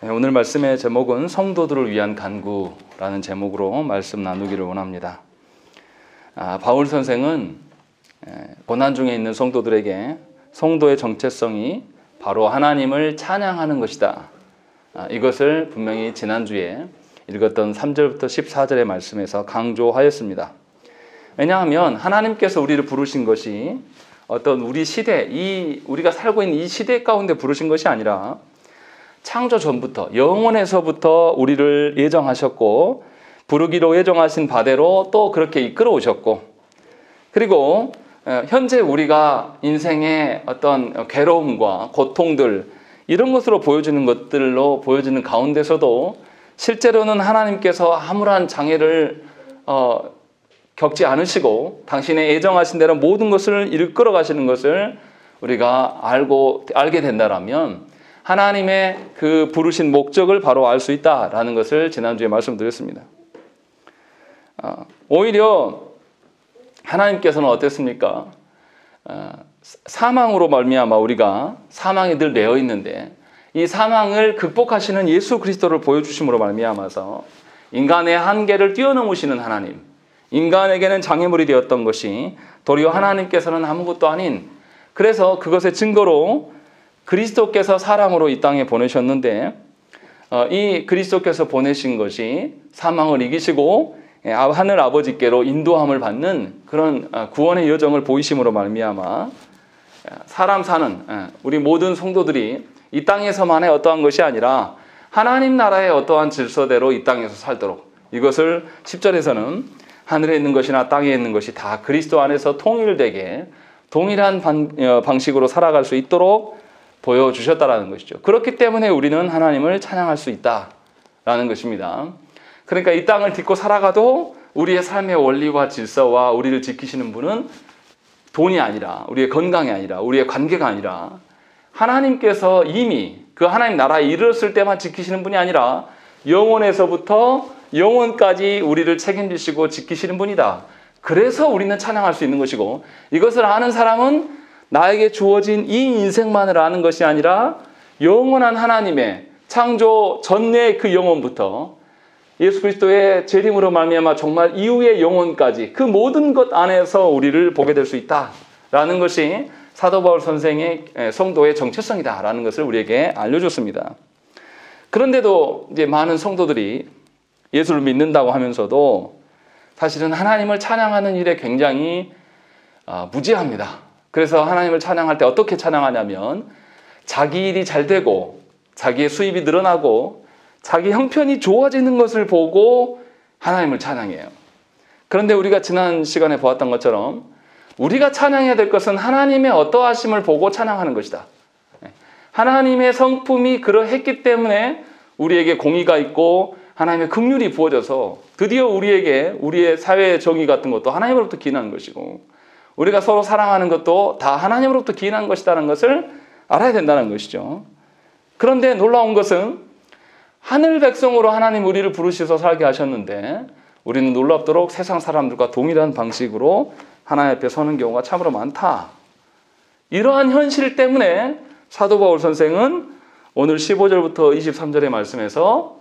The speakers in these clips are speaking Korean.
오늘 말씀의 제목은 성도들을 위한 간구라는 제목으로 말씀 나누기를 원합니다. 바울 선생은 고난 중에 있는 성도들에게 성도의 정체성이 바로 하나님을 찬양하는 것이다. 이것을 분명히 지난주에 읽었던 3절부터 14절의 말씀에서 강조하였습니다. 왜냐하면 하나님께서 우리를 부르신 것이 어떤 우리 시대, 우리가 살고 있는 이 시대 가운데 부르신 것이 아니라 창조 전부터, 영원에서부터 우리를 예정하셨고 부르기로 예정하신 바대로 또 그렇게 이끌어 오셨고, 그리고 현재 우리가 인생의 어떤 괴로움과 고통들, 이런 것으로 보여지는 것들로 보여지는 가운데서도 실제로는 하나님께서 아무런 장애를 겪지 않으시고 당신의 예정하신 대로 모든 것을 이끌어 가시는 것을 우리가 알게 된다라면 하나님의 그 부르신 목적을 바로 알 수 있다라는 것을 지난주에 말씀드렸습니다. 오히려 하나님께서는 어땠습니까? 사망으로 말미암아 우리가 사망에 늘 매여 있는데 이 사망을 극복하시는 예수 그리스도를 보여주심으로 말미암아서 인간의 한계를 뛰어넘으시는 하나님, 인간에게는 장애물이 되었던 것이 도리어 하나님께서는 아무것도 아닌, 그래서 그것의 증거로 그리스도께서 사람으로 이 땅에 보내셨는데 이 그리스도께서 보내신 것이 사망을 이기시고 하늘 아버지께로 인도함을 받는 그런 구원의 여정을 보이심으로 말미암아 사람 사는 우리 모든 성도들이 이 땅에서만의 어떠한 것이 아니라 하나님 나라의 어떠한 질서대로 이 땅에서 살도록, 이것을 10절에서는 하늘에 있는 것이나 땅에 있는 것이 다 그리스도 안에서 통일되게 동일한 방식으로 살아갈 수 있도록 보여주셨다라는 것이죠. 그렇기 때문에 우리는 하나님을 찬양할 수 있다라는 것입니다. 그러니까 이 땅을 딛고 살아가도 우리의 삶의 원리와 질서와 우리를 지키시는 분은 돈이 아니라, 우리의 건강이 아니라, 우리의 관계가 아니라 하나님께서 이미 그 하나님 나라에 이르렀을 때만 지키시는 분이 아니라 영원에서부터 영원까지 우리를 책임지시고 지키시는 분이다. 그래서 우리는 찬양할 수 있는 것이고, 이것을 아는 사람은 나에게 주어진 이 인생만을 아는 것이 아니라 영원한 하나님의 창조 전의 그 영혼부터 예수 그리스도의 재림으로 말미암아 정말 이후의 영혼까지 그 모든 것 안에서 우리를 보게 될 수 있다라는 것이 사도 바울 선생의 성도의 정체성이다라는 것을 우리에게 알려줬습니다. 그런데도 이제 많은 성도들이 예수를 믿는다고 하면서도 사실은 하나님을 찬양하는 일에 굉장히 무지합니다. 그래서 하나님을 찬양할 때 어떻게 찬양하냐면 자기 일이 잘 되고 자기의 수입이 늘어나고 자기 형편이 좋아지는 것을 보고 하나님을 찬양해요. 그런데 우리가 지난 시간에 보았던 것처럼 우리가 찬양해야 될 것은 하나님의 어떠하심을 보고 찬양하는 것이다. 하나님의 성품이 그러했기 때문에 우리에게 공의가 있고 하나님의 긍휼이 부어져서 드디어 우리에게 우리의 사회의 정의 같은 것도 하나님으로부터 기인하는 것이고, 우리가 서로 사랑하는 것도 다 하나님으로부터 기인한 것이라는 것을 알아야 된다는 것이죠. 그런데 놀라운 것은 하늘 백성으로 하나님 우리를 부르셔서 살게 하셨는데 우리는 놀랍도록 세상 사람들과 동일한 방식으로 하나님 앞에 서는 경우가 참으로 많다. 이러한 현실 때문에 사도 바울 선생은 오늘 15절부터 23절의 말씀에서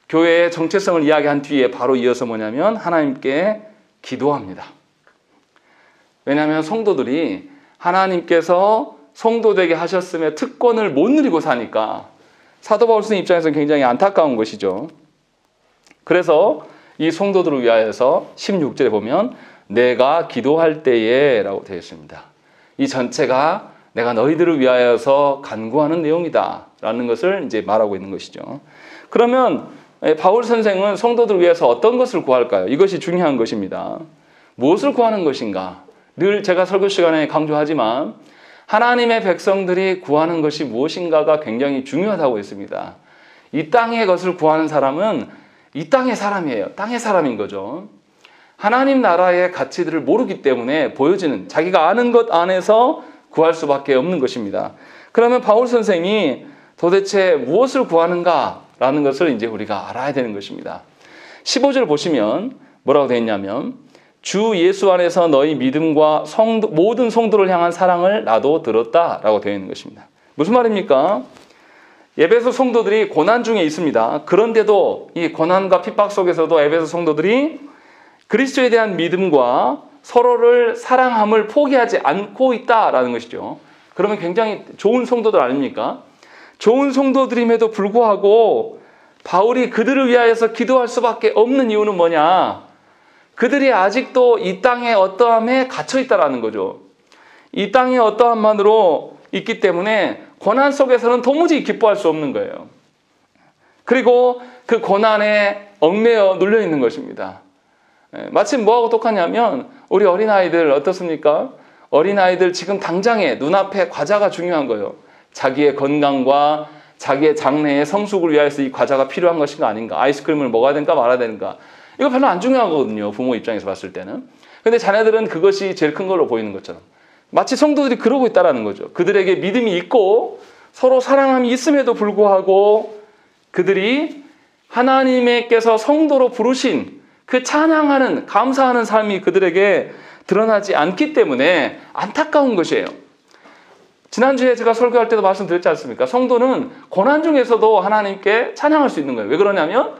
교회의 정체성을 이야기한 뒤에 바로 이어서 뭐냐면 하나님께 기도합니다. 왜냐하면 성도들이 하나님께서 성도 되게 하셨음에 특권을 못 누리고 사니까 사도 바울 선생 입장에서는 굉장히 안타까운 것이죠. 그래서 이 성도들을 위하여서 16절에 보면 내가 기도할 때에 라고 되어 있습니다. 이 전체가 내가 너희들을 위하여서 간구하는 내용이다 라는 것을 이제 말하고 있는 것이죠. 그러면 바울 선생은 성도들을 위해서 어떤 것을 구할까요? 이것이 중요한 것입니다. 무엇을 구하는 것인가? 늘 제가 설교 시간에 강조하지만 하나님의 백성들이 구하는 것이 무엇인가가 굉장히 중요하다고 했습니다. 이 땅의 것을 구하는 사람은 이 땅의 사람이에요. 땅의 사람인 거죠. 하나님 나라의 가치들을 모르기 때문에 보여지는 자기가 아는 것 안에서 구할 수밖에 없는 것입니다. 그러면 바울 선생이 도대체 무엇을 구하는가라는 것을 이제 우리가 알아야 되는 것입니다. 15절 보시면 뭐라고 되어 있냐면 주 예수 안에서 너희 믿음과 모든 성도를 향한 사랑을 나도 들었다라고 되어 있는 것입니다. 무슨 말입니까? 에베소 성도들이 고난 중에 있습니다. 그런데도 이 고난과 핍박 속에서도 에베소 성도들이 그리스도에 대한 믿음과 서로를 사랑함을 포기하지 않고 있다라는 것이죠. 그러면 굉장히 좋은 성도들 아닙니까? 좋은 성도들임에도 불구하고 바울이 그들을 위하여서 기도할 수밖에 없는 이유는 뭐냐? 그들이 아직도 이 땅의 어떠함에 갇혀 있다라는 거죠. 이 땅의 어떠함만으로 있기 때문에 고난 속에서는 도무지 기뻐할 수 없는 거예요. 그리고 그 고난에 얽매여 눌려 있는 것입니다. 마침 뭐하고 똑같냐면 우리 어린아이들 어떻습니까? 어린아이들 지금 당장에 눈앞에 과자가 중요한 거예요. 자기의 건강과 자기의 장래의 성숙을 위해서 이 과자가 필요한 것인가 아닌가, 아이스크림을 먹어야 되는가 말아야 되는가, 이거 별로 안 중요하거든요. 부모 입장에서 봤을 때는. 근데 자녀들은 그것이 제일 큰 걸로 보이는 것처럼 마치 성도들이 그러고 있다는 거죠. 그들에게 믿음이 있고 서로 사랑함이 있음에도 불구하고 그들이 하나님께서 성도로 부르신 그 찬양하는, 감사하는 삶이 그들에게 드러나지 않기 때문에 안타까운 것이에요. 지난주에 제가 설교할 때도 말씀드렸지 않습니까? 성도는 고난 중에서도 하나님께 찬양할 수 있는 거예요. 왜 그러냐면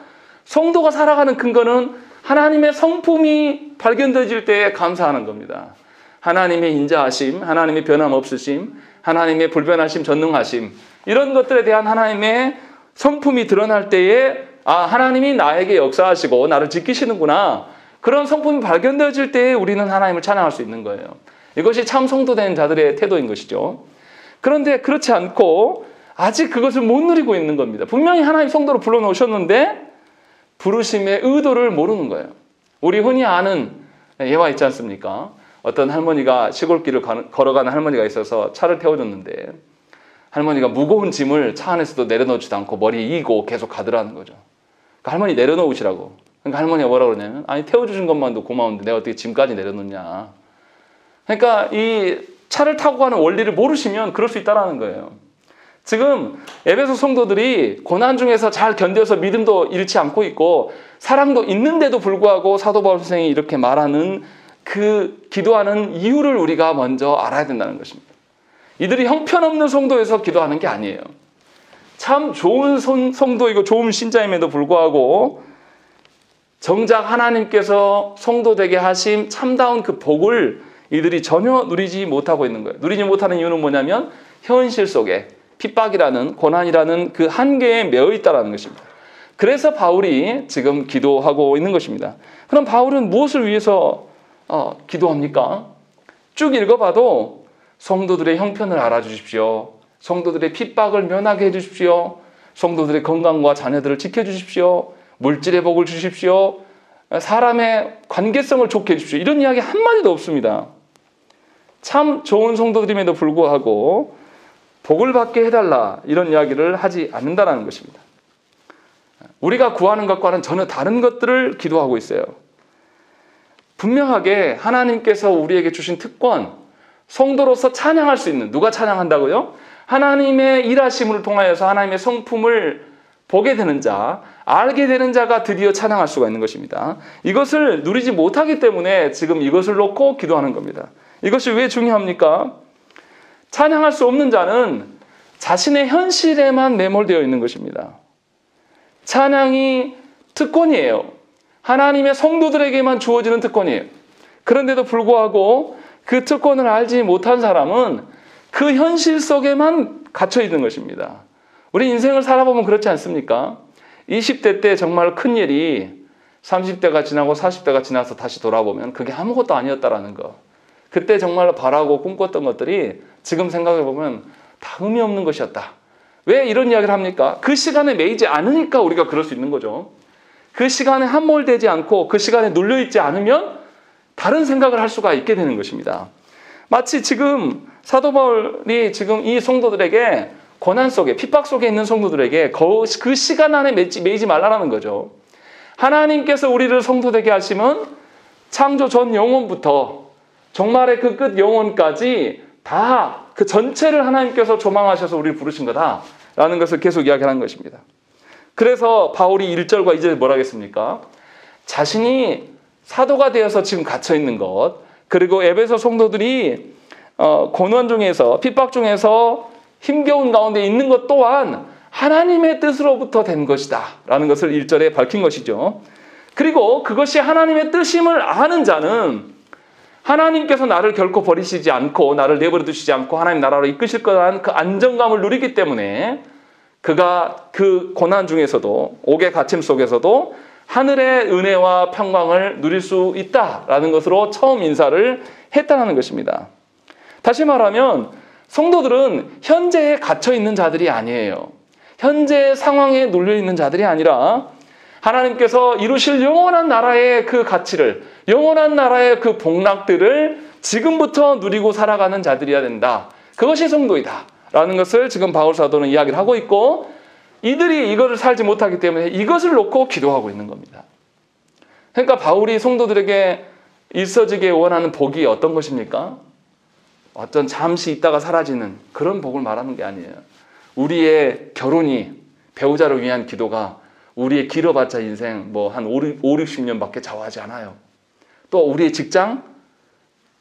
성도가 살아가는 근거는 하나님의 성품이 발견되질 때에 감사하는 겁니다. 하나님의 인자하심, 하나님의 변함없으심, 하나님의 불변하심, 전능하심, 이런 것들에 대한 하나님의 성품이 드러날 때에 하나님이 나에게 역사하시고 나를 지키시는구나, 그런 성품이 발견되어질 때에 우리는 하나님을 찬양할 수 있는 거예요. 이것이 참 성도된 자들의 태도인 것이죠. 그런데 그렇지 않고 아직 그것을 못 누리고 있는 겁니다. 분명히 하나님 성도로 불러놓으셨는데 부르심의 의도를 모르는 거예요. 우리 흔히 아는 예화 있지 않습니까? 어떤 할머니가 시골길을 걸어가는 할머니가 있어서 차를 태워줬는데 할머니가 무거운 짐을 차 안에서도 내려놓지도 않고 머리에 이고 계속 가더라는 거죠. 그러니까 할머니 내려놓으시라고. 그러니까 할머니가 뭐라고 그러냐면, 아니 태워주신 것만도 고마운데 내가 어떻게 짐까지 내려놓냐. 그러니까 이 차를 타고 가는 원리를 모르시면 그럴 수 있다는 거예요. 지금 에베소 성도들이 고난 중에서 잘 견뎌서 믿음도 잃지 않고 있고 사랑도 있는데도 불구하고 사도 바울 선생이 이렇게 말하는 그 기도하는 이유를 우리가 먼저 알아야 된다는 것입니다. 이들이 형편없는 성도에서 기도하는 게 아니에요. 참 좋은 성도이고 좋은 신자임에도 불구하고 정작 하나님께서 성도 되게 하신 참다운 그 복을 이들이 전혀 누리지 못하고 있는 거예요. 누리지 못하는 이유는 뭐냐면 현실 속에 핍박이라는, 고난이라는 그 한계에 매여 있다는 것입니다. 그래서 바울이 지금 기도하고 있는 것입니다. 그럼 바울은 무엇을 위해서 기도합니까? 쭉 읽어봐도 성도들의 형편을 알아주십시오. 성도들의 핍박을 면하게 해주십시오. 성도들의 건강과 자녀들을 지켜주십시오. 물질의 복을 주십시오. 사람의 관계성을 좋게 해주십시오. 이런 이야기 한마디도 없습니다. 참 좋은 성도들임에도 불구하고 복을 받게 해달라, 이런 이야기를 하지 않는다는 것입니다. 우리가 구하는 것과는 전혀 다른 것들을 기도하고 있어요. 분명하게 하나님께서 우리에게 주신 특권, 성도로서 찬양할 수 있는, 누가 찬양한다고요? 하나님의 일하심을 통하여서 하나님의 성품을 보게 되는 자, 알게 되는 자가 드디어 찬양할 수가 있는 것입니다. 이것을 누리지 못하기 때문에 지금 이것을 놓고 기도하는 겁니다. 이것이 왜 중요합니까? 찬양할 수 없는 자는 자신의 현실에만 매몰되어 있는 것입니다. 찬양이 특권이에요. 하나님의 성도들에게만 주어지는 특권이에요. 그런데도 불구하고 그 특권을 알지 못한 사람은 그 현실 속에만 갇혀 있는 것입니다. 우리 인생을 살아보면 그렇지 않습니까? 20대 때 정말 큰일이 30대가 지나고 40대가 지나서 다시 돌아보면 그게 아무것도 아니었다라는 거. 그때 정말로 바라고 꿈꿨던 것들이 지금 생각해보면 다 의미 없는 것이었다. 왜 이런 이야기를 합니까? 그 시간에 매이지 않으니까 우리가 그럴 수 있는 거죠. 그 시간에 함몰되지 않고 그 시간에 눌려있지 않으면 다른 생각을 할 수가 있게 되는 것입니다. 마치 지금 사도 바울이 지금 이 성도들에게 고난 속에, 핍박 속에 있는 성도들에게 그 시간 안에 매이지 말라는 거죠. 하나님께서 우리를 성도되게 하시면 창조 전 영원부터 정말의 그 끝 영원까지 다 그 전체를 하나님께서 조망하셔서 우리를 부르신 거다라는 것을 계속 이야기하는 것입니다. 그래서 바울이 1절과 2절에 뭐라 하겠습니까? 자신이 사도가 되어서 지금 갇혀있는 것, 그리고 에베소 성도들이 고난 중에서, 핍박 중에서 힘겨운 가운데 있는 것 또한 하나님의 뜻으로부터 된 것이다 라는 것을 1절에 밝힌 것이죠. 그리고 그것이 하나님의 뜻임을 아는 자는 하나님께서 나를 결코 버리시지 않고 나를 내버려 두시지 않고 하나님 나라로 이끄실 거라는 그 안정감을 누리기 때문에 그가 그 고난 중에서도 옥의 갇힘 속에서도 하늘의 은혜와 평강을 누릴 수 있다라는 것으로 처음 인사를 했다는 것입니다. 다시 말하면 성도들은 현재에 갇혀 있는 자들이 아니에요. 현재 상황에 눌려 있는 자들이 아니라 하나님께서 이루실 영원한 나라의 그 가치를, 영원한 나라의 그 복락들을 지금부터 누리고 살아가는 자들이어야 된다. 그것이 성도이다 라는 것을 지금 바울 사도는 이야기를 하고 있고, 이들이 이것을 살지 못하기 때문에 이것을 놓고 기도하고 있는 겁니다. 그러니까 바울이 성도들에게 있어지게 원하는 복이 어떤 것입니까? 어떤 잠시 있다가 사라지는 그런 복을 말하는 게 아니에요. 우리의 결혼이, 배우자를 위한 기도가 우리의 길어봤자 인생 한 5, 60년밖에 좌우하지 않아요. 또 우리의 직장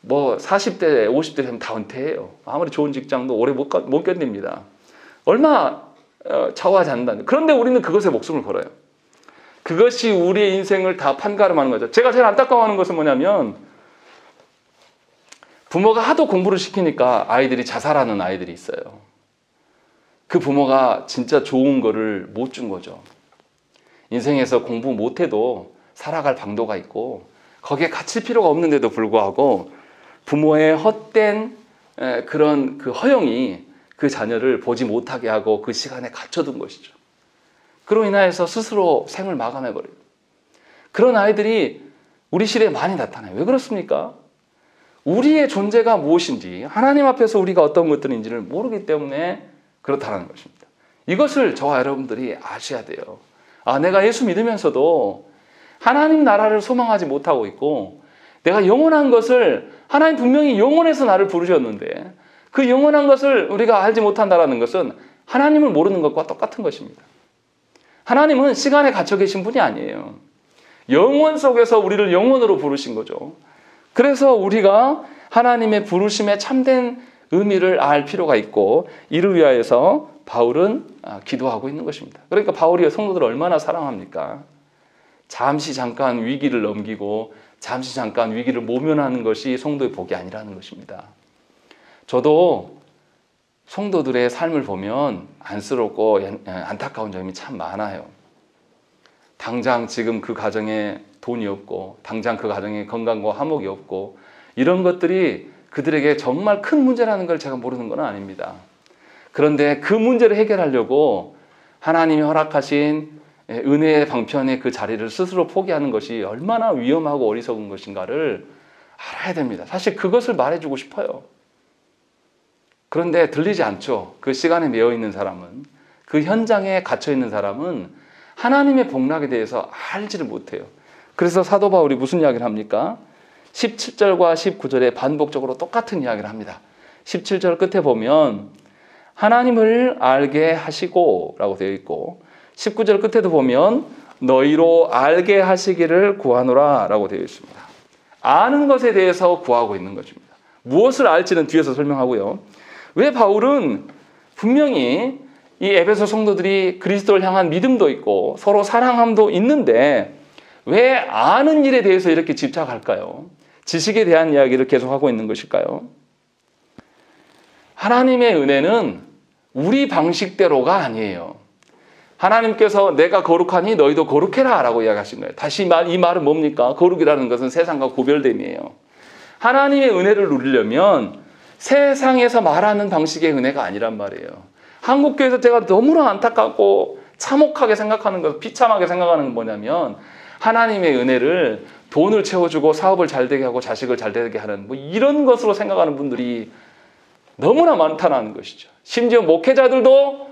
40대, 50대 되면 다 은퇴해요. 아무리 좋은 직장도 오래 못 견딥니다. 얼마 좌우하지 않는다. 그런데 우리는 그것에 목숨을 걸어요. 그것이 우리의 인생을 다 판가름하는 거죠. 제가 제일 안타까워하는 것은 뭐냐면 부모가 하도 공부를 시키니까 아이들이 자살하는 아이들이 있어요. 그 부모가 진짜 좋은 거를 못 준 거죠. 인생에서 공부 못해도 살아갈 방도가 있고 거기에 갇힐 필요가 없는데도 불구하고 부모의 헛된 그런 그 허영이 그 자녀를 보지 못하게 하고 그 시간에 갇혀둔 것이죠. 그로 인하여서 스스로 생을 마감해버려요. 그런 아이들이 우리 시대에 많이 나타나요. 왜 그렇습니까? 우리의 존재가 무엇인지, 하나님 앞에서 우리가 어떤 것들인지를 모르기 때문에 그렇다는 것입니다. 이것을 저와 여러분들이 아셔야 돼요. 내가 예수 믿으면서도 하나님 나라를 소망하지 못하고 있고, 내가 영원한 것을, 하나님 분명히 영원해서 나를 부르셨는데 그 영원한 것을 우리가 알지 못한다는 것은 하나님을 모르는 것과 똑같은 것입니다. 하나님은 시간에 갇혀 계신 분이 아니에요. 영원 속에서 우리를 영원으로 부르신 거죠. 그래서 우리가 하나님의 부르심의 참된 의미를 알 필요가 있고, 이를 위하여서 바울은 기도하고 있는 것입니다. 그러니까 바울이 성도들을 얼마나 사랑합니까? 잠시 잠깐 위기를 넘기고 잠시 잠깐 위기를 모면하는 것이 성도의 복이 아니라는 것입니다. 저도 성도들의 삶을 보면 안쓰럽고 안타까운 점이 참 많아요. 당장 지금 그 가정에 돈이 없고, 당장 그 가정에 건강과 화목이 없고, 이런 것들이 그들에게 정말 큰 문제라는 걸 제가 모르는 건 아닙니다. 그런데 그 문제를 해결하려고 하나님이 허락하신 은혜의 방편의 그 자리를 스스로 포기하는 것이 얼마나 위험하고 어리석은 것인가를 알아야 됩니다. 사실 그것을 말해주고 싶어요. 그런데 들리지 않죠. 그 시간에 매여 있는 사람은, 그 현장에 갇혀 있는 사람은 하나님의 복락에 대해서 알지를 못해요. 그래서 사도 바울이 무슨 이야기를 합니까? 17절과 19절에 반복적으로 똑같은 이야기를 합니다. 17절 끝에 보면 하나님을 알게 하시고 라고 되어 있고, 19절 끝에도 보면 너희로 알게 하시기를 구하노라 라고 되어 있습니다. 아는 것에 대해서 구하고 있는 것입니다. 무엇을 알지는 뒤에서 설명하고요. 왜 바울은 분명히 이 에베소 성도들이 그리스도를 향한 믿음도 있고 서로 사랑함도 있는데 왜 아는 일에 대해서 이렇게 집착할까요? 지식에 대한 이야기를 계속하고 있는 것일까요? 하나님의 은혜는 우리 방식대로가 아니에요. 하나님께서 내가 거룩하니 너희도 거룩해라 라고 이야기하신 거예요. 다시 이 말은 뭡니까? 거룩이라는 것은 세상과 구별됨이에요. 하나님의 은혜를 누리려면 세상에서 말하는 방식의 은혜가 아니란 말이에요. 한국교회에서 제가 너무나 안타깝고 참혹하게 생각하는 것, 비참하게 생각하는 건 뭐냐면 하나님의 은혜를 돈을 채워주고 사업을 잘 되게 하고 자식을 잘 되게 하는 이런 것으로 생각하는 분들이 너무나 많다는 것이죠. 심지어 목회자들도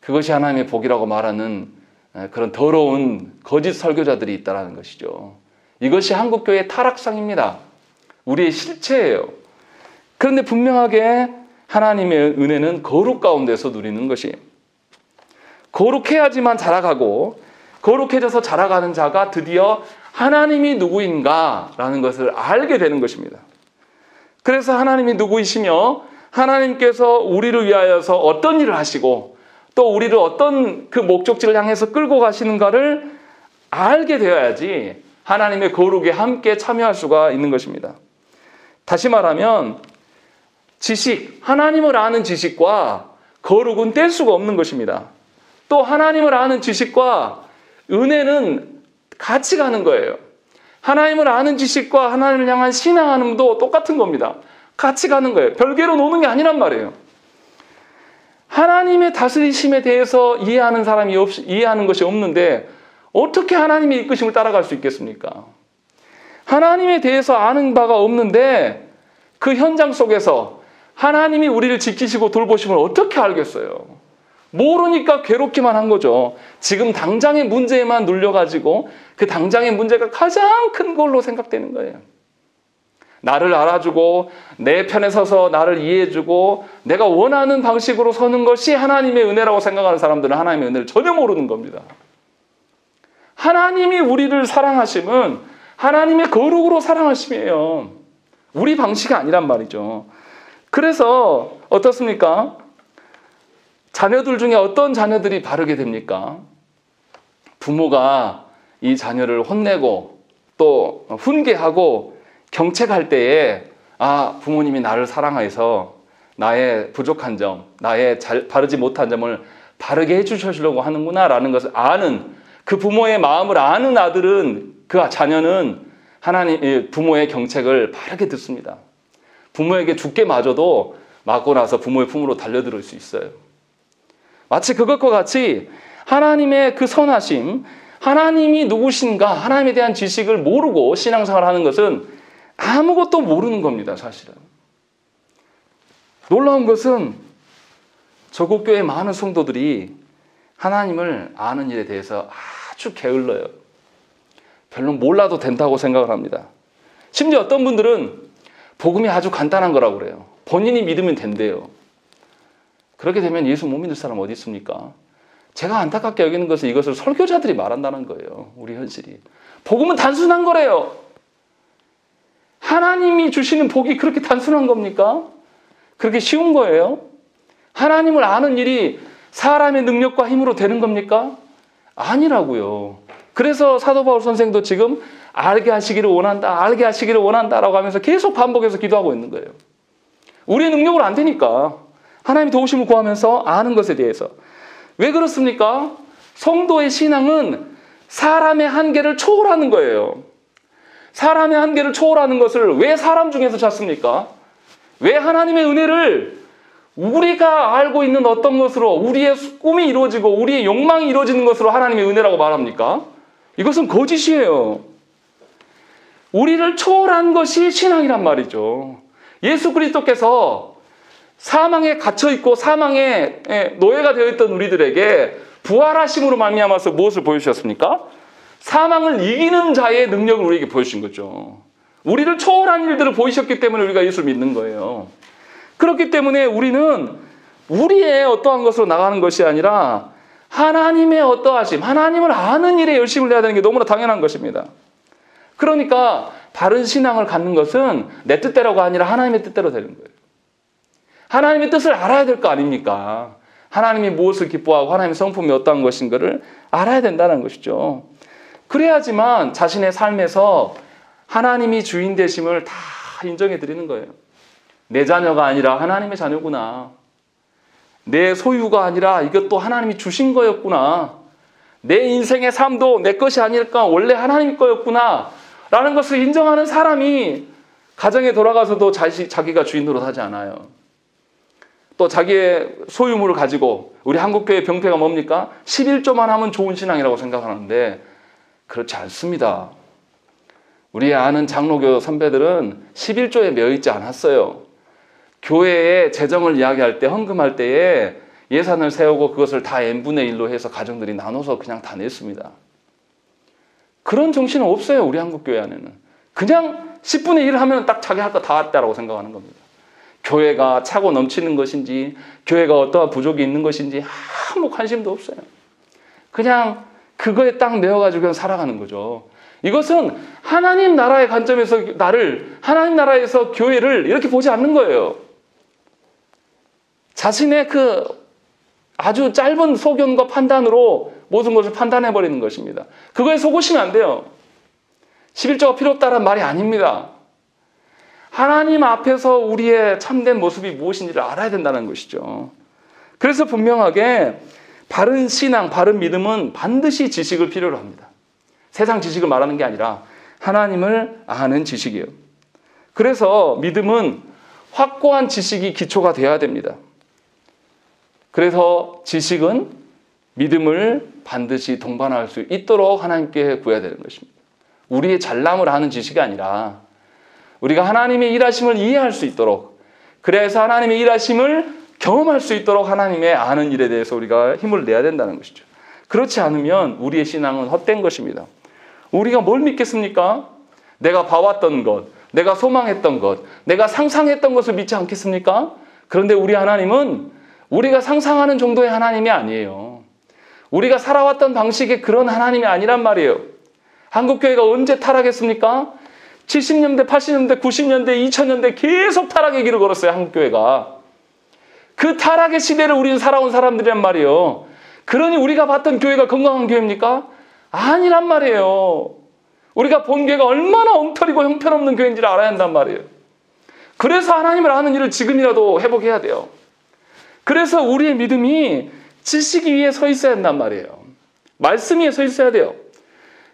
그것이 하나님의 복이라고 말하는 그런 더러운 거짓 설교자들이 있다는 것이죠. 이것이 한국교회의 타락상입니다. 우리의 실체예요. 그런데 분명하게 하나님의 은혜는 거룩 가운데서 누리는 것이, 거룩해야지만 자라가고 거룩해져서 자라가는 자가 드디어 하나님이 누구인가라는 것을 알게 되는 것입니다. 그래서 하나님이 누구이시며 하나님께서 우리를 위하여서 어떤 일을 하시고 또 우리를 어떤 그 목적지를 향해서 끌고 가시는가를 알게 되어야지 하나님의 거룩에 함께 참여할 수가 있는 것입니다. 다시 말하면 지식, 하나님을 아는 지식과 거룩은 뗄 수가 없는 것입니다. 또 하나님을 아는 지식과 은혜는 같이 가는 거예요. 하나님을 아는 지식과 하나님을 향한 신앙함도 똑같은 겁니다. 같이 가는 거예요. 별개로 노는 게 아니란 말이에요. 하나님의 다스리심에 대해서 이해하는 사람이 이해하는 것이 없는데 어떻게 하나님의 이끄심을 따라갈 수 있겠습니까? 하나님에 대해서 아는 바가 없는데 그 현장 속에서 하나님이 우리를 지키시고 돌보심을 어떻게 알겠어요? 모르니까 괴롭기만 한 거죠. 지금 당장의 문제에만 눌려가지고 그 당장의 문제가 가장 큰 걸로 생각되는 거예요. 나를 알아주고 내 편에 서서 나를 이해해주고 내가 원하는 방식으로 서는 것이 하나님의 은혜라고 생각하는 사람들은 하나님의 은혜를 전혀 모르는 겁니다. 하나님이 우리를 사랑하심은 하나님의 거룩으로 사랑하심이에요. 우리 방식이 아니란 말이죠. 그래서 어떻습니까? 자녀들 중에 어떤 자녀들이 바르게 됩니까? 부모가 이 자녀를 혼내고 또 훈계하고 경책할 때에 부모님이 나를 사랑해서 나의 부족한 점, 나의 바르지 못한 점을 바르게 해주시려고 하는구나 라는 것을 아는, 그 부모의 마음을 아는 아들은, 그 자녀는 부모의 경책을 바르게 듣습니다. 부모에게 죽게 맞아도 맞고 나서 부모의 품으로 달려들 수 있어요. 마치 그것과 같이 하나님의 그 선하심, 하나님이 누구신가, 하나님에 대한 지식을 모르고 신앙생활을 하는 것은 아무것도 모르는 겁니다, 사실은. 놀라운 것은 저국교회 많은 성도들이 하나님을 아는 일에 대해서 아주 게을러요. 별로 몰라도 된다고 생각을 합니다. 심지어 어떤 분들은 복음이 아주 간단한 거라고 그래요. 본인이 믿으면 된대요. 그렇게 되면 예수 못 믿을 사람 어디 있습니까? 제가 안타깝게 여기는 것은 이것을 설교자들이 말한다는 거예요. 우리 현실이. 복음은 단순한 거래요. 하나님이 주시는 복이 그렇게 단순한 겁니까? 그렇게 쉬운 거예요? 하나님을 아는 일이 사람의 능력과 힘으로 되는 겁니까? 아니라고요. 그래서 사도 바울 선생도 지금 알게 하시기를 원한다, 알게 하시기를 원한다라고 하면서 계속 반복해서 기도하고 있는 거예요. 우리의 능력으로 안 되니까 하나님의 도우심을 구하면서 아는 것에 대해서. 왜 그렇습니까? 성도의 신앙은 사람의 한계를 초월하는 거예요. 사람의 한계를 초월하는 것을 왜 사람 중에서 찾습니까? 왜 하나님의 은혜를 우리가 알고 있는 어떤 것으로 우리의 꿈이 이루어지고 우리의 욕망이 이루어지는 것으로 하나님의 은혜라고 말합니까? 이것은 거짓이에요. 우리를 초월한 것이 신앙이란 말이죠. 예수 그리스도께서 사망에 갇혀있고 사망의 노예가 되어있던 우리들에게 부활하심으로 말미암아서 무엇을 보여주셨습니까? 사망을 이기는 자의 능력을 우리에게 보여주신 거죠. 우리를 초월한 일들을 보이셨기 때문에 우리가 예수를 믿는 거예요. 그렇기 때문에 우리는 우리의 어떠한 것으로 나가는 것이 아니라 하나님의 어떠하심, 하나님을 아는 일에 열심을 해야 되는 게 너무나 당연한 것입니다. 그러니까 바른 신앙을 갖는 것은 내 뜻대로가 아니라 하나님의 뜻대로 되는 거예요. 하나님의 뜻을 알아야 될 거 아닙니까? 하나님이 무엇을 기뻐하고 하나님의 성품이 어떠한 것인가를 알아야 된다는 것이죠. 그래야지만 자신의 삶에서 하나님이 주인 되심을 다 인정해 드리는 거예요. 내 자녀가 아니라 하나님의 자녀구나. 내 소유가 아니라 이것도 하나님이 주신 거였구나. 내 인생의 삶도 내 것이 아닐까 원래 하나님 거였구나 라는 것을 인정하는 사람이 가정에 돌아가서도 자기가 주인 노릇하지 않아요. 또 자기의 소유물을 가지고 우리 한국교회 병폐가 뭡니까? 11조만 하면 좋은 신앙이라고 생각하는데 그렇지 않습니다. 우리 아는 장로교 선배들은 11조에 매여있지 않았어요. 교회의 재정을 이야기할 때, 헌금할 때에 예산을 세우고 그것을 다 n분의 1로 해서 가정들이 나눠서 그냥 다 냈습니다. 그런 정신은 없어요, 우리 한국교회 안에는. 그냥 10분의 1 하면 딱 자기 할 거 다 했다라고 생각하는 겁니다. 교회가 차고 넘치는 것인지, 교회가 어떠한 부족이 있는 것인지 아무 관심도 없어요. 그냥 그거에 딱 매여가지고 그냥 살아가는 거죠. 이것은 하나님 나라의 관점에서 하나님 나라에서 교회를 이렇게 보지 않는 거예요. 자신의 아주 짧은 소견과 판단으로 모든 것을 판단해버리는 것입니다. 그거에 속으시면 안 돼요. 11조가 필요 없다는 말이 아닙니다. 하나님 앞에서 우리의 참된 모습이 무엇인지를 알아야 된다는 것이죠. 그래서 분명하게 바른 신앙, 바른 믿음은 반드시 지식을 필요로 합니다. 세상 지식을 말하는 게 아니라 하나님을 아는 지식이에요. 그래서 믿음은 확고한 지식이 기초가 되어야 됩니다. 그래서 지식은 믿음을 반드시 동반할 수 있도록 하나님께 구해야 되는 것입니다. 우리의 잘남을 아는 지식이 아니라 우리가 하나님의 일하심을 이해할 수 있도록, 그래서 하나님의 일하심을 경험할 수 있도록 하나님의 아는 일에 대해서 우리가 힘을 내야 된다는 것이죠. 그렇지 않으면 우리의 신앙은 헛된 것입니다. 우리가 뭘 믿겠습니까? 내가 봐왔던 것, 내가 소망했던 것, 내가 상상했던 것을 믿지 않겠습니까? 그런데 우리 하나님은 우리가 상상하는 정도의 하나님이 아니에요. 우리가 살아왔던 방식의 그런 하나님이 아니란 말이에요. 한국교회가 언제 타락했습니까? 70년대, 80년대, 90년대, 2000년대 계속 타락의 길을 걸었어요. 한국교회가. 그 타락의 시대를 우리는 살아온 사람들이란 말이에요. 그러니 우리가 봤던 교회가 건강한 교회입니까? 아니란 말이에요. 우리가 본 교회가 얼마나 엉터리고 형편없는 교회인지를 알아야 한단 말이에요. 그래서 하나님을 아는 일을 지금이라도 회복해야 돼요. 그래서 우리의 믿음이 지식 위에 서 있어야 한단 말이에요. 말씀 위에 서 있어야 돼요.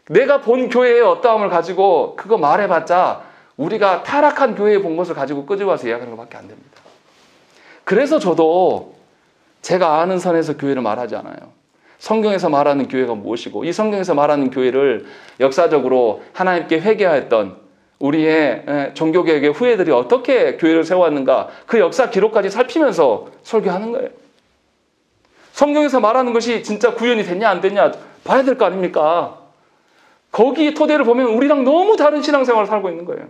내가 본 교회의 어떠함을 가지고 그거 말해봤자 우리가 타락한 교회에 본 것을 가지고 끄집어와서 이야기하는 것밖에 안 됩니다. 그래서 저도 제가 아는 선에서 교회를 말하지 않아요. 성경에서 말하는 교회가 무엇이고, 이 성경에서 말하는 교회를 역사적으로 하나님께 회개하였던 우리의 종교개혁의 후예들이 어떻게 교회를 세웠는가, 그 역사 기록까지 살피면서 설교하는 거예요. 성경에서 말하는 것이 진짜 구현이 됐냐 안 됐냐 봐야 될 거 아닙니까? 거기 토대를 보면 우리랑 너무 다른 신앙생활을 살고 있는 거예요.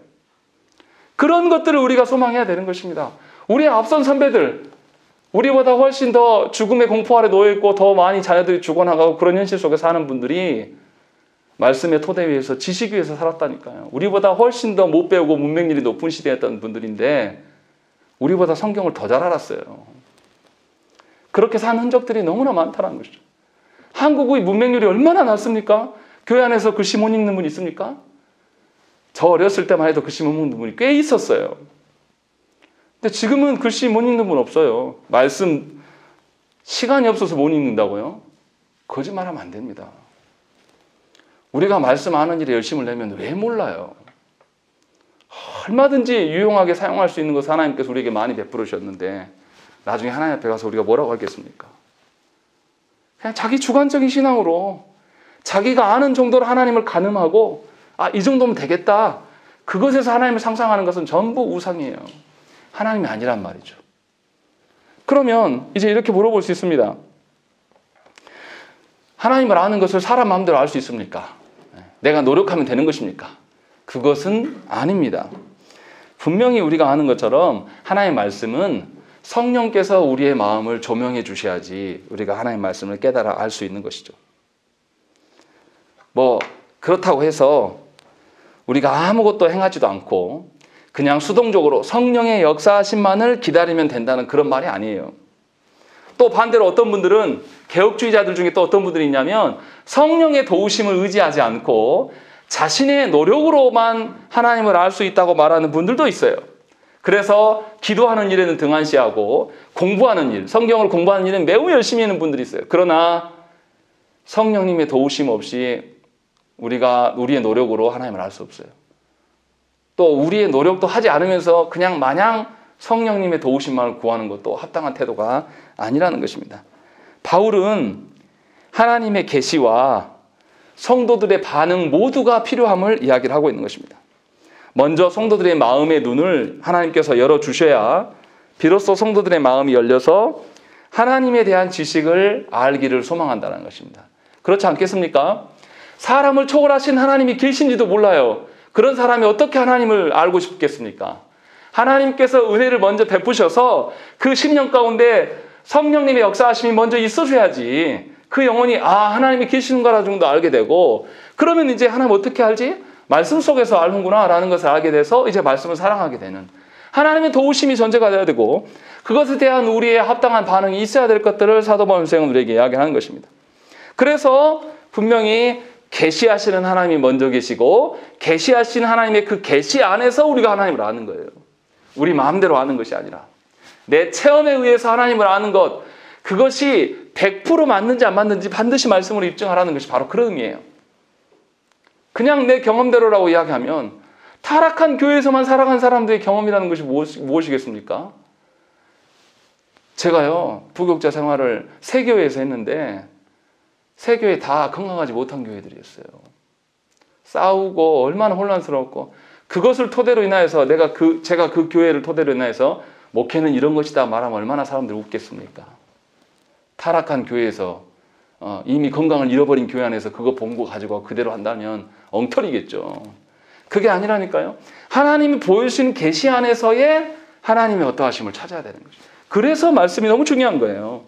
그런 것들을 우리가 소망해야 되는 것입니다. 우리의 앞선 선배들, 우리보다 훨씬 더 죽음의 공포 아래 놓여있고 더 많이 자녀들이 죽어나가고 그런 현실 속에 사는 분들이 말씀의 토대 위에서, 지식 위에서 살았다니까요. 우리보다 훨씬 더 못 배우고 문맹률이 높은 시대였던 분들인데 우리보다 성경을 더 잘 알았어요. 그렇게 산 흔적들이 너무나 많다는 것이죠. 한국의 문맹률이 얼마나 낮습니까? 교회 안에서 글씨 못 읽는 분 있습니까? 저 어렸을 때만 해도 글씨 못 읽는 분이 꽤 있었어요. 근데 지금은 글씨 못 읽는 분 없어요. 말씀 시간이 없어서 못 읽는다고요? 거짓말하면 안 됩니다. 우리가 말씀하는 일에 열심을 내면 왜 몰라요? 얼마든지 유용하게 사용할 수 있는 것을 하나님께서 우리에게 많이 베풀으셨는데 나중에 하나님 앞에 가서 우리가 뭐라고 하겠습니까? 그냥 자기 주관적인 신앙으로 자기가 아는 정도로 하나님을 가늠하고 이 정도면 되겠다. 그것에서 하나님을 상상하는 것은 전부 우상이에요. 하나님이 아니란 말이죠. 그러면 이제 이렇게 물어볼 수 있습니다. 하나님을 아는 것을 사람 마음대로 알 수 있습니까? 내가 노력하면 되는 것입니까? 그것은 아닙니다. 분명히 우리가 아는 것처럼 하나님의 말씀은 성령께서 우리의 마음을 조명해 주셔야지 우리가 하나님의 말씀을 깨달아 알 수 있는 것이죠. 그렇다고 해서 우리가 아무것도 행하지도 않고 그냥 수동적으로 성령의 역사하심만을 기다리면 된다는 그런 말이 아니에요. 또 반대로 어떤 분들은, 개혁주의자들 중에 또 어떤 분들이 있냐면 성령의 도우심을 의지하지 않고 자신의 노력으로만 하나님을 알 수 있다고 말하는 분들도 있어요. 그래서 기도하는 일에는 등한시하고 공부하는 일, 성경을 공부하는 일은 매우 열심히 하는 분들이 있어요. 그러나 성령님의 도우심 없이 우리가 우리의 노력으로 하나님을 알 수 없어요. 또 우리의 노력도 하지 않으면서 그냥 마냥 성령님의 도우심만을 구하는 것도 합당한 태도가 아니라는 것입니다. 바울은 하나님의 계시와 성도들의 반응 모두가 필요함을 이야기를 하고 있는 것입니다. 먼저 성도들의 마음의 눈을 하나님께서 열어주셔야 비로소 성도들의 마음이 열려서 하나님에 대한 지식을 알기를 소망한다는 것입니다. 그렇지 않겠습니까? 사람을 초월하신 하나님이 계신지도 몰라요. 그런 사람이 어떻게 하나님을 알고 싶겠습니까? 하나님께서 은혜를 먼저 베푸셔서 그 10년 가운데 성령님의 역사하심이 먼저 있으셔야지 그 영혼이 하나님이 계시는구나 정도 알게 되고, 그러면 이제 하나님 어떻게 알지? 말씀 속에서 알는구나 라는 것을 알게 돼서 이제 말씀을 사랑하게 되는, 하나님의 도우심이 전제가 되어야 되고 그것에 대한 우리의 합당한 반응이 있어야 될 것들을 사도 바울 선생은 우리에게 이야기하는 것입니다. 그래서 분명히 계시하시는 하나님이 먼저 계시고 계시하신 하나님의 그 계시 안에서 우리가 하나님을 아는 거예요. 우리 마음대로 아는 것이 아니라 내 체험에 의해서 하나님을 아는 것, 그것이 100% 맞는지 안 맞는지 반드시 말씀으로 입증하라는 것이 바로 그런 의미예요. 그냥 내 경험대로라고 이야기하면 타락한 교회에서만 살아간 사람들의 경험이라는 것이 무엇이겠습니까? 제가요, 부교육자 생활을 세 교회에서 했는데 세 교회 다 건강하지 못한 교회들이었어요. 싸우고 얼마나 혼란스러웠고, 그것을 토대로 인하여서 제가 그 교회를 토대로 인하여서 목회는 이런 것이다 말하면 얼마나 사람들이 웃겠습니까? 타락한 교회에서 이미 건강을 잃어버린 교회 안에서 그거 본 거 가지고 그대로 한다면 엉터리겠죠. 그게 아니라니까요. 하나님이 보여주신 계시 안에서의 하나님의 어떠하심을 찾아야 되는 거죠. 그래서 말씀이 너무 중요한 거예요.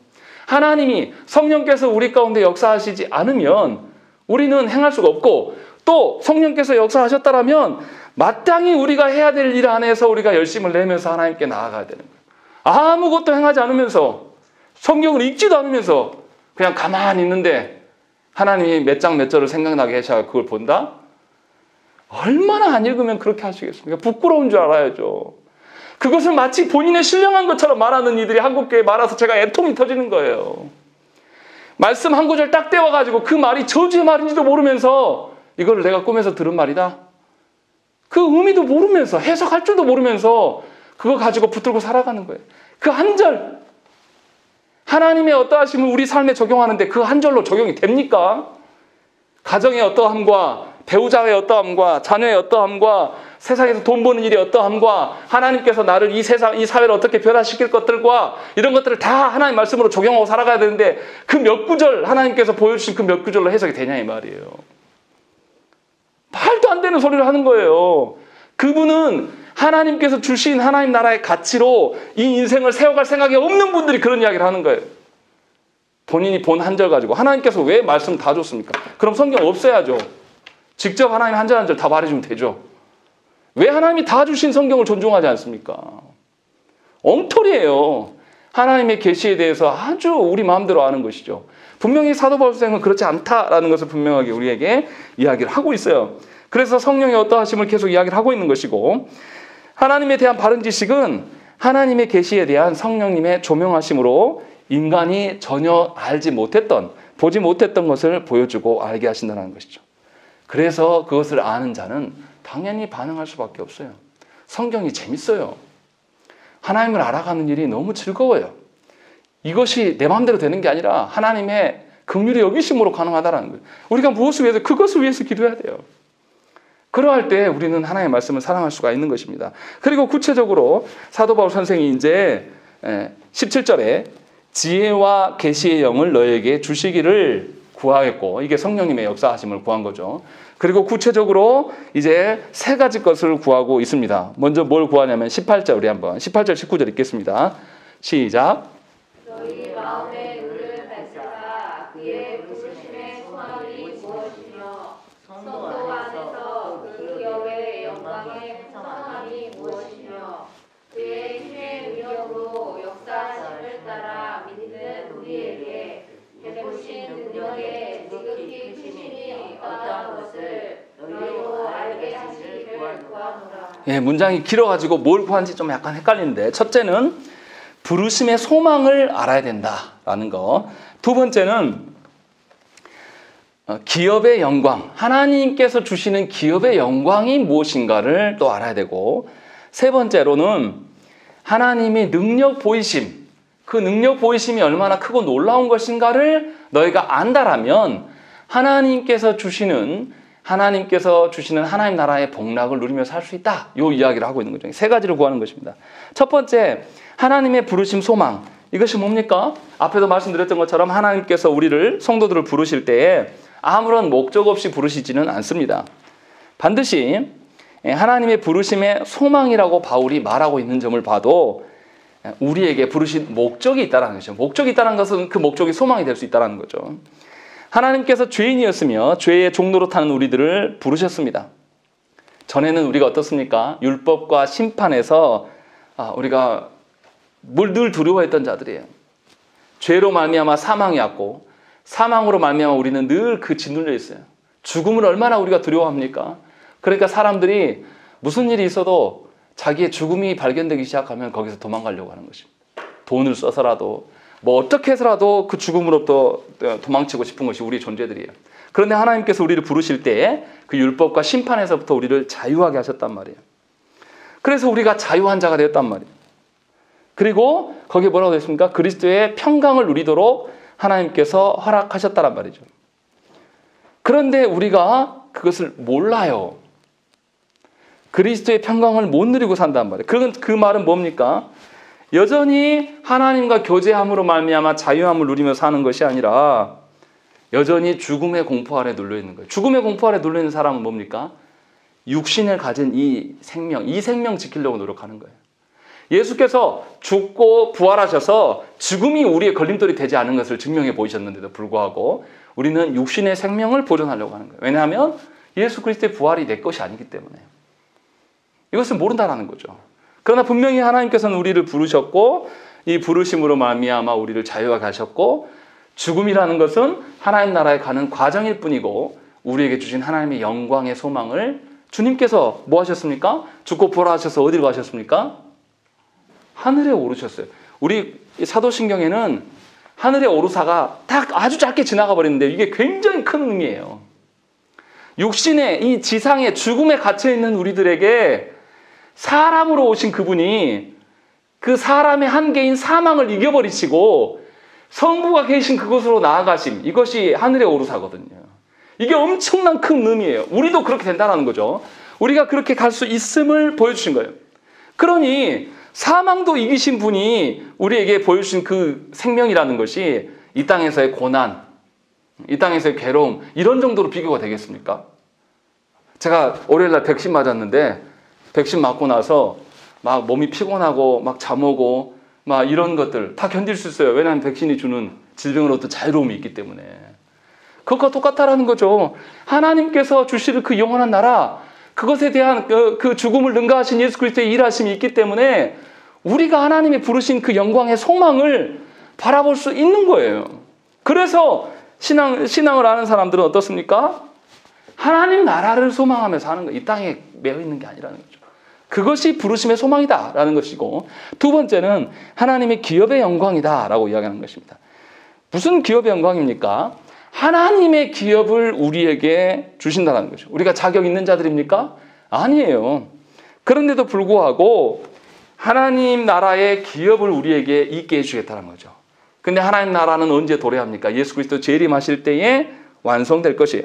하나님이 성령께서 우리 가운데 역사하시지 않으면 우리는 행할 수가 없고, 또 성령께서 역사하셨다라면 마땅히 우리가 해야 될 일 안에서 우리가 열심을 내면서 하나님께 나아가야 되는 거예요. 아무것도 행하지 않으면서 성경을 읽지도 않으면서 그냥 가만히 있는데 하나님이 몇 장 몇 절을 생각나게 하셔서 그걸 본다? 얼마나 안 읽으면 그렇게 하시겠습니까? 부끄러운 줄 알아야죠. 그것을 마치 본인의 신령한 것처럼 말하는 이들이 한국교회에 많아서 제가 애통이 터지는 거예요. 말씀 한 구절 딱 떼와가지고 그 말이 저주의 말인지도 모르면서 이거를 내가 꿈에서 들은 말이다? 그 의미도 모르면서 해석할 줄도 모르면서 그거 가지고 붙들고 살아가는 거예요. 그 한 절, 하나님의 어떠하심을 우리 삶에 적용하는데 그 한 절로 적용이 됩니까? 가정의 어떠함과 배우자의 어떠함과 자녀의 어떠함과 세상에서 돈 버는 일이 어떠함과 하나님께서 나를 이 세상, 이 사회를 어떻게 변화시킬 것들과 이런 것들을 다 하나님 말씀으로 적용하고 살아가야 되는데 그 몇 구절, 하나님께서 보여주신 그 몇 구절로 해석이 되냐 이 말이에요. 말도 안 되는 소리를 하는 거예요. 그분은 하나님께서 주신 하나님 나라의 가치로 이 인생을 세워갈 생각이 없는 분들이 그런 이야기를 하는 거예요. 본인이 본 한 절 가지고 하나님께서 왜 말씀 다 줬습니까? 그럼 성경 없애야죠. 직접 하나님 한 절 한 절 다 말해주면 되죠. 왜 하나님이 다 주신 성경을 존중하지 않습니까? 엉터리예요. 하나님의 계시에 대해서 아주 우리 마음대로 아는 것이죠. 분명히 사도 바울 선생은 그렇지 않다라는 것을 분명하게 우리에게 이야기를 하고 있어요. 그래서 성령의 어떠하심을 계속 이야기를 하고 있는 것이고, 하나님에 대한 바른 지식은 하나님의 계시에 대한 성령님의 조명하심으로 인간이 전혀 알지 못했던, 보지 못했던 것을 보여주고 알게 하신다는 것이죠. 그래서 그것을 아는 자는 당연히 반응할 수밖에 없어요. 성경이 재밌어요. 하나님을 알아가는 일이 너무 즐거워요. 이것이 내 마음대로 되는 게 아니라 하나님의 긍휼의 여기심으로 가능하다는 거예요. 우리가 무엇을 위해서, 그것을 위해서 기도해야 돼요. 그러할 때 우리는 하나님의 말씀을 사랑할 수가 있는 것입니다. 그리고 구체적으로 사도 바울 선생이 이제 17절에 지혜와 계시의 영을 너에게 주시기를 구하였고, 이게 성령님의 역사하심을 구한 거죠. 그리고 구체적으로 이제 세 가지 것을 구하고 있습니다. 먼저 뭘 구하냐면 18절, 우리 한번 18절 19절 읽겠습니다. 시작. 너희 마음에 눈을 밝히라. 그의 부르심의 소망이 무엇이며 성도 안에서 그 기업의 영광의 풍성함이 무엇이며 그의 힘의 능력으로 역사하심을 따라 믿는 우리에게 베푸신 능력의 지극히 크심이 어떠한 것을 너희로 알게 하시기를 구하노라. 예, 문장이 길어가지고 뭘 구한지 좀 약간 헷갈리는데, 첫째는 부르심의 소망을 알아야 된다라는 거. 두 번째는 기업의 영광, 하나님께서 주시는 기업의 영광이 무엇인가를 또 알아야 되고, 세 번째로는 하나님의 능력 보이심, 그 능력 보이심이 얼마나 크고 놀라운 것인가를 너희가 안다라면 하나님께서 주시는 하나님 나라의 복락을 누리며 살 수 있다. 이 이야기를 하고 있는 거죠. 세 가지를 구하는 것입니다. 첫 번째, 하나님의 부르심 소망. 이것이 뭡니까? 앞에도 말씀드렸던 것처럼 하나님께서 우리를, 성도들을 부르실 때에 아무런 목적 없이 부르시지는 않습니다. 반드시 하나님의 부르심의 소망이라고 바울이 말하고 있는 점을 봐도 우리에게 부르신 목적이 있다는 것이죠. 목적이 있다는 것은 그 목적이 소망이 될 수 있다는 거죠. 하나님께서 죄인이었으며 죄의 종로로 타는 우리들을 부르셨습니다. 전에는 우리가 어떻습니까? 율법과 심판에서 우리가 뭘 늘 두려워했던 자들이에요. 죄로 말미암아 사망이 왔고 사망으로 말미암아 우리는 늘 그 짓눌려 있어요. 죽음을 얼마나 우리가 두려워합니까? 그러니까 사람들이 무슨 일이 있어도 자기의 죽음이 발견되기 시작하면 거기서 도망가려고 하는 것입니다. 돈을 써서라도 뭐 어떻게 해서라도 그 죽음으로부터 도망치고 싶은 것이 우리의 존재들이에요. 그런데 하나님께서 우리를 부르실 때에 그 율법과 심판에서부터 우리를 자유하게 하셨단 말이에요. 그래서 우리가 자유한 자가 되었단 말이에요. 그리고 거기에 뭐라고 되어 있습니까? 그리스도의 평강을 누리도록 하나님께서 허락하셨다란 말이죠. 그런데 우리가 그것을 몰라요. 그리스도의 평강을 못 누리고 산단 말이에요. 그 말은 뭡니까? 여전히 하나님과 교제함으로 말미암아 자유함을 누리며 사는 것이 아니라 여전히 죽음의 공포 아래 눌려 있는 거예요. 죽음의 공포 아래 눌려 있는 사람은 뭡니까? 육신을 가진 이 생명 지키려고 노력하는 거예요. 예수께서 죽고 부활하셔서 죽음이 우리의 걸림돌이 되지 않은 것을 증명해 보이셨는데도 불구하고 우리는 육신의 생명을 보존하려고 하는 거예요. 왜냐하면 예수 그리스도의 부활이 내 것이 아니기 때문에요. 이것을 모른다는 거죠. 그러나 분명히 하나님께서는 우리를 부르셨고 이 부르심으로 말미암아 우리를 자유하게 하셨고 죽음이라는 것은 하나님 나라에 가는 과정일 뿐이고 우리에게 주신 하나님의 영광의 소망을 주님께서 뭐 하셨습니까? 죽고 부활하셔서 어디로 가셨습니까? 하늘에 오르셨어요. 우리 사도신경에는 하늘의 오르사가 딱 아주 짧게 지나가 버리는데 이게 굉장히 큰 의미예요. 육신의 이 지상의 죽음에 갇혀 있는 우리들에게 사람으로 오신 그분이 그 사람의 한계인 사망을 이겨버리시고 성부가 계신 그곳으로 나아가심, 이것이 하늘의 오르사거든요. 이게 엄청난 큰 의미예요. 우리도 그렇게 된다는 거죠. 우리가 그렇게 갈 수 있음을 보여주신 거예요. 그러니 사망도 이기신 분이 우리에게 보여주신 그 생명이라는 것이 이 땅에서의 고난, 이 땅에서의 괴로움 이런 정도로 비교가 되겠습니까? 제가 월요일날 백신 맞았는데 백신 맞고 나서 막 몸이 피곤하고 막 잠 오고 막 이런 것들 다 견딜 수 있어요. 왜냐하면 백신이 주는 질병으로부터 자유로움이 있기 때문에. 그것과 똑같다라는 거죠. 하나님께서 주실 그 영원한 나라, 그것에 대한 그 죽음을 능가하신 예수 그리스도의 일하심이 있기 때문에 우리가 하나님이 부르신 그 영광의 소망을 바라볼 수 있는 거예요. 그래서 신앙을 아는 사람들은 어떻습니까? 하나님 나라를 소망하며 사는 거예요. 이 땅에 매여 있는 게 아니라는 거죠. 그것이 부르심의 소망이다라는 것이고, 두 번째는 하나님의 기업의 영광이다라고 이야기하는 것입니다. 무슨 기업의 영광입니까? 하나님의 기업을 우리에게 주신다는 거죠. 우리가 자격 있는 자들입니까? 아니에요. 그런데도 불구하고 하나님 나라의 기업을 우리에게 있게 해주겠다는 거죠. 근데 하나님 나라는 언제 도래합니까? 예수 그리스도 재림하실 때에 완성될 것이에요.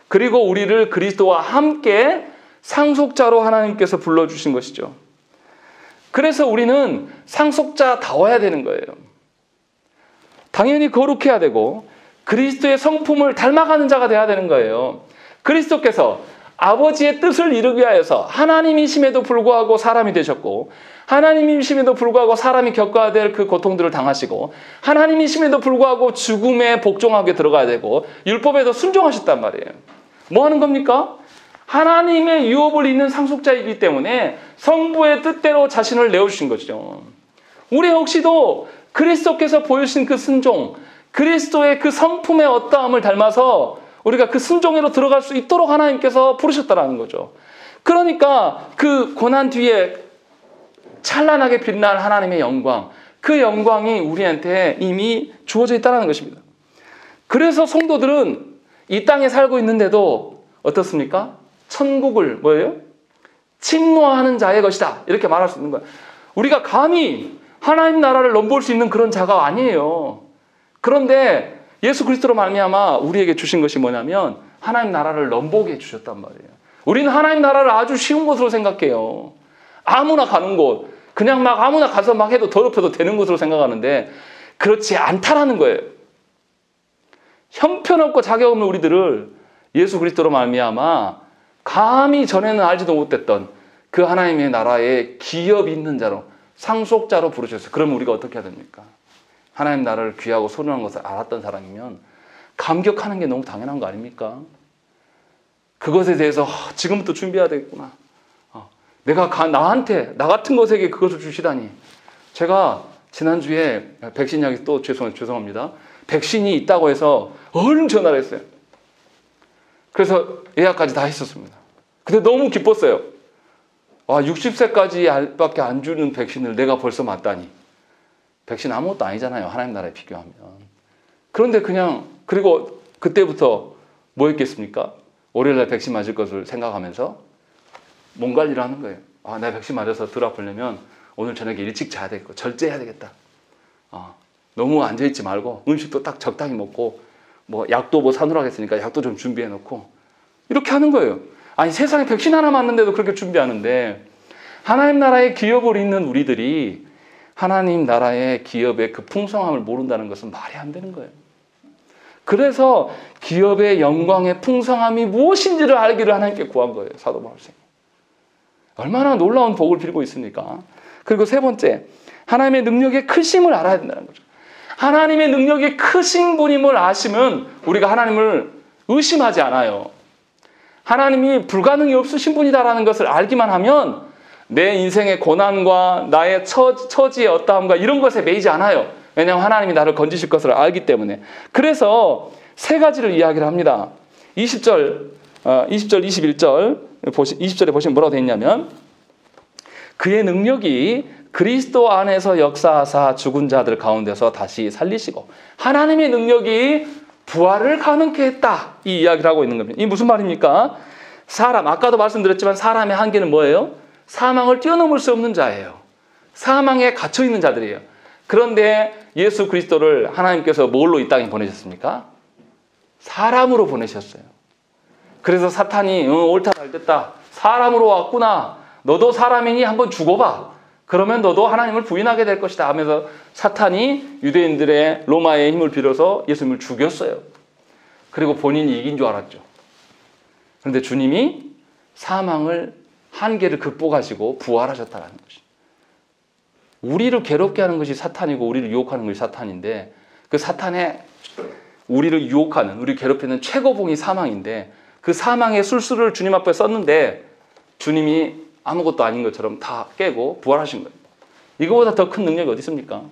그리고 우리를 그리스도와 함께 상속자로 하나님께서 불러주신 것이죠. 그래서 우리는 상속자다워야 되는 거예요. 당연히 거룩해야 되고 그리스도의 성품을 닮아가는 자가 돼야 되는 거예요. 그리스도께서 아버지의 뜻을 이루기 위하여서 하나님이심에도 불구하고 사람이 되셨고, 하나님이심에도 불구하고 사람이 겪어야 될 그 고통들을 당하시고, 하나님이심에도 불구하고 죽음에 복종하게 들어가야 되고 율법에도 순종하셨단 말이에요. 뭐 하는 겁니까? 하나님의 유업을 잇는 상속자이기 때문에 성부의 뜻대로 자신을 내어주신 거죠. 우리 혹시도 그리스도께서 보여주신 그 순종, 그리스도의 그 성품의 어떠함을 닮아서 우리가 그 순종으로 들어갈 수 있도록 하나님께서 부르셨다는 거죠. 그러니까 그 고난 뒤에 찬란하게 빛날 하나님의 영광, 그 영광이 우리한테 이미 주어져 있다는 것입니다. 그래서 성도들은 이 땅에 살고 있는데도 어떻습니까? 천국을 뭐예요? 침노하는 자의 것이다, 이렇게 말할 수 있는 거예요. 우리가 감히 하나님 나라를 넘볼 수 있는 그런 자가 아니에요. 그런데 예수 그리스도로 말미암아 우리에게 주신 것이 뭐냐면 하나님 나라를 넘보게 해주셨단 말이에요. 우리는 하나님 나라를 아주 쉬운 것으로 생각해요. 아무나 가는 곳, 그냥 막 아무나 가서 막 해도 더럽혀도 되는 것으로 생각하는데 그렇지 않다라는 거예요. 형편없고 자격 없는 우리들을 예수 그리스도로 말미암아 감히 전에는 알지도 못했던 그 하나님의 나라에 기업 있는 자로, 상속자로 부르셨어요. 그러면 우리가 어떻게 해야 됩니까? 하나님 나라를 귀하고 소중한 것을 알았던 사람이면 감격하는 게 너무 당연한 거 아닙니까? 그것에 대해서 지금부터 준비해야 되겠구나. 나한테, 나 같은 것에게 그것을 주시다니. 제가 지난주에 백신 이야기 또 죄송합니다. 백신이 있다고 해서 얼른 전화를 했어요. 그래서 예약까지 다 했었습니다. 근데 너무 기뻤어요. 60세까지밖에 안 주는 백신을 내가 벌써 맞다니. 백신 아무것도 아니잖아요. 하나님 나라에 비교하면. 그런데 그리고 그때부터 뭐 했겠습니까? 월요일날 백신 맞을 것을 생각하면서 몸 관리를 하는 거예요. 내가 백신 맞아서 덜 아프려면 오늘 저녁에 일찍 자야 되겠고 절제해야 되겠다. 너무 앉아있지 말고 음식도 딱 적당히 먹고 약도 사놓으라겠으니까 약도 좀 준비해 놓고 이렇게 하는 거예요. 아니 세상에 백신 하나 맞는데도 그렇게 준비하는데 하나님 나라의 기업을 잇는 우리들이 하나님 나라의 기업의 그 풍성함을 모른다는 것은 말이 안 되는 거예요. 그래서 기업의 영광의 풍성함이 무엇인지를 알기를 하나님께 구한 거예요. 사도 바울이. 얼마나 놀라운 복을 빌고 있습니까? 그리고 세 번째, 하나님의 능력의 크심을 알아야 된다는 거죠. 하나님의 능력이 크신 분임을 아시면 우리가 하나님을 의심하지 않아요. 하나님이 불가능이 없으신 분이다라는 것을 알기만 하면 내 인생의 고난과 나의 처지의 어떠함과 이런 것에 매이지 않아요. 왜냐하면 하나님이 나를 건지실 것을 알기 때문에. 그래서 세 가지를 이야기를 합니다. 20절, 20절에 보시면 뭐라고 되어 있냐면 그의 능력이 그리스도 안에서 역사하사 죽은 자들 가운데서 다시 살리시고 하나님의 능력이 부활을 가능케 했다. 이 이야기를 하고 있는 겁니다. 이 무슨 말입니까? 아까도 말씀드렸지만 사람의 한계는 뭐예요? 사망을 뛰어넘을 수 없는 자예요. 사망에 갇혀 있는 자들이에요. 그런데 예수 그리스도를 하나님께서 뭘로 이 땅에 보내셨습니까? 사람으로 보내셨어요. 그래서 사탄이 옳다 잘됐다. 사람으로 왔구나. 너도 사람이니 한번 죽어봐. 그러면 너도 하나님을 부인하게 될 것이다 하면서 사탄이 유대인들의 로마의 힘을 빌어서 예수님을 죽였어요. 그리고 본인이 이긴 줄 알았죠. 그런데 주님이 사망을 한계를 극복하시고 부활하셨다는 것이. 우리를 괴롭게 하는 것이 사탄이고 우리를 유혹하는 것이 사탄인데 그 사탄의 우리를 유혹하는, 우리를 괴롭히는 최고봉이 사망인데 그 사망의 술수를 주님 앞에 썼는데 주님이 아무것도 아닌 것처럼 다 깨고 부활하신 거예요. 이거보다 더 큰 능력이 어디 있습니까?